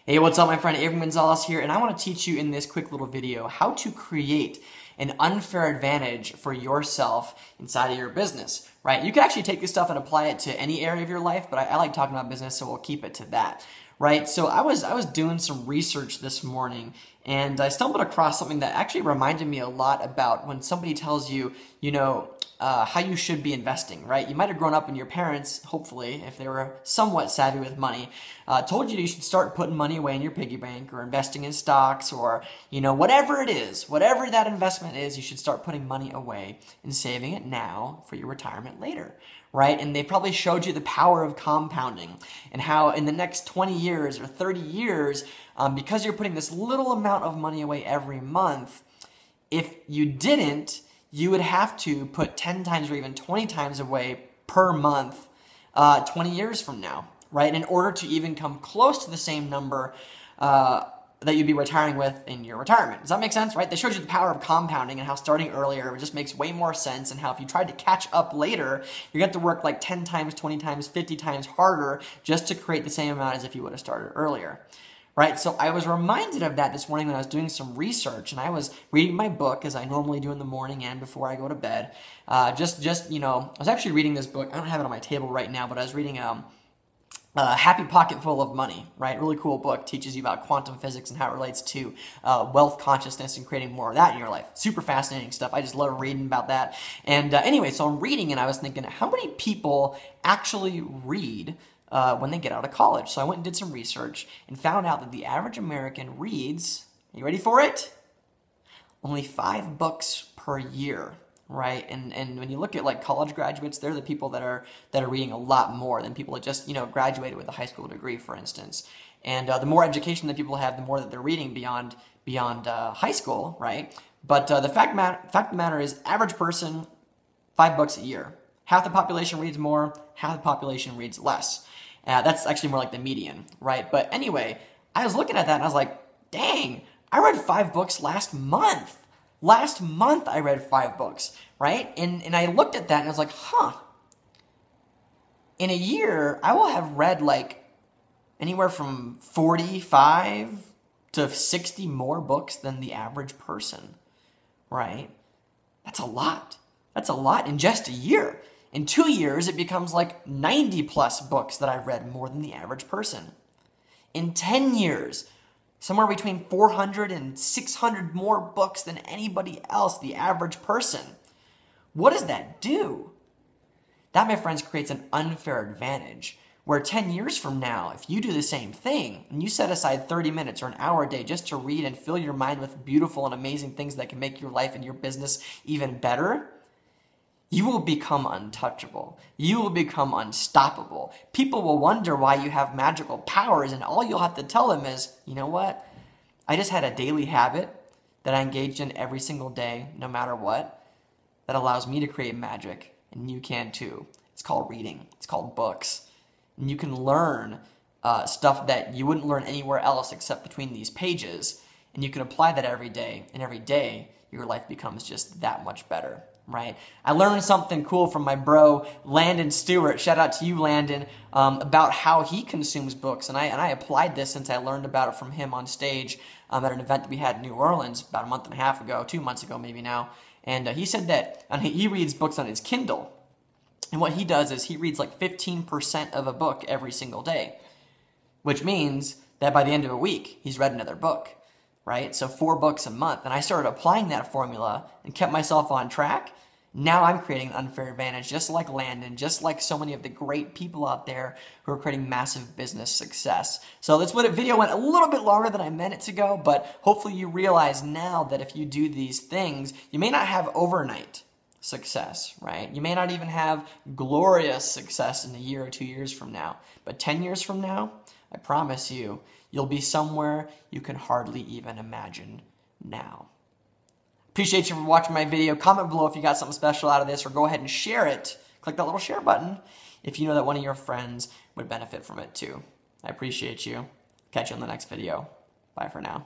Hey, what's up, my friend? Avery Gonzalez here, and I want to teach you in this quick little video how to create an unfair advantage for yourself inside of your business, right? You can actually take this stuff and apply it to any area of your life, but I like talking about business, so we'll keep it to that, right? So I was doing some research this morning, and I stumbled across something that actually reminded me a lot about when somebody tells you, how you should be investing, right? You might have grown up and your parents, hopefully, if they were somewhat savvy with money, told you should start putting money away in your piggy bank or investing in stocks or, whatever it is, whatever that investment is, you should start putting money away and saving it now for your retirement later, right? And they probably showed you the power of compounding and how in the next 20 years or 30 years, because you're putting this little amount of money away every month, if you didn't, you would have to put 10 times or even 20 times away per month 20 years from now, right? In order to even come close to the same number that you'd be retiring with in your retirement. Does that make sense, right? They showed you the power of compounding and how starting earlier just makes way more sense, and how if you tried to catch up later, you're going to have to work like 10 times, 20 times, 50 times harder just to create the same amount as if you would have started earlier. Right, so I was reminded of that this morning when I was doing some research, and I was reading my book as I normally do in the morning and before I go to bed. I was actually reading this book. I don't have it on my table right now, but I was reading Happy Pocket Full of Money, right? Really cool book. Teaches you about quantum physics and how it relates to wealth consciousness and creating more of that in your life. Super fascinating stuff. I just love reading about that. And anyway, so I'm reading, and I was thinking, how many people actually read when they get out of college? So I went and did some research and found out that the average American reads, are you ready for it? Only 5 books per year, right? And when you look at like college graduates, they're the people that are reading a lot more than people that just graduated with a high school degree, for instance. And the more education that people have, the more that they're reading beyond high school, right? But the fact of the matter is, average person, 5 books a year. Half the population reads more, half the population reads less. That's actually more like the median, right? But anyway, I was looking at that and I was like, dang, I read 5 books last month. Last month I read 5 books, right? And I looked at that and I was like, in a year, I will have read like anywhere from 45 to 60 more books than the average person, right? That's a lot. That's a lot in just a year. In 2 years, it becomes like 90 plus books that I've read more than the average person. In 10 years, somewhere between 400 and 600 more books than anybody else, the average person. What does that do? That, my friends, creates an unfair advantage where 10 years from now, if you do the same thing and you set aside 30 minutes or an hour a day just to read and fill your mind with beautiful and amazing things that can make your life and your business even better, you will become untouchable. You will become unstoppable. People will wonder why you have magical powers, and all you'll have to tell them is, you know what? I just had a daily habit that I engaged in every single day, no matter what, that allows me to create magic, and you can too. It's called reading. It's called books. And you can learn stuff that you wouldn't learn anywhere else except between these pages, and you can apply that every day, and every day your life becomes just that much better. Right? I learned something cool from my bro, Landon Stewart. Shout out to you, Landon, about how he consumes books. And I applied this since I learned about it from him on stage at an event that we had in New Orleans about a month and a half ago, 2 months ago maybe now. And he said that he reads books on his Kindle. And what he does is he reads like 15% of a book every single day, which means that by the end of a week, he's read another book. Right? So 4 books a month. And I started applying that formula and kept myself on track. Now I'm creating an unfair advantage, just like Landon, just like so many of the great people out there who are creating massive business success. So this video went a little bit longer than I meant it to go, but hopefully you realize now that if you do these things, you may not have overnight success, right? You may not even have glorious success in a year or 2 years from now, but 10 years from now, I promise you, you'll be somewhere you can hardly even imagine now. Appreciate you for watching my video. Comment below if you got something special out of this, or go ahead and share it. Click that little share button if you know that one of your friends would benefit from it too. I appreciate you. Catch you in the next video. Bye for now.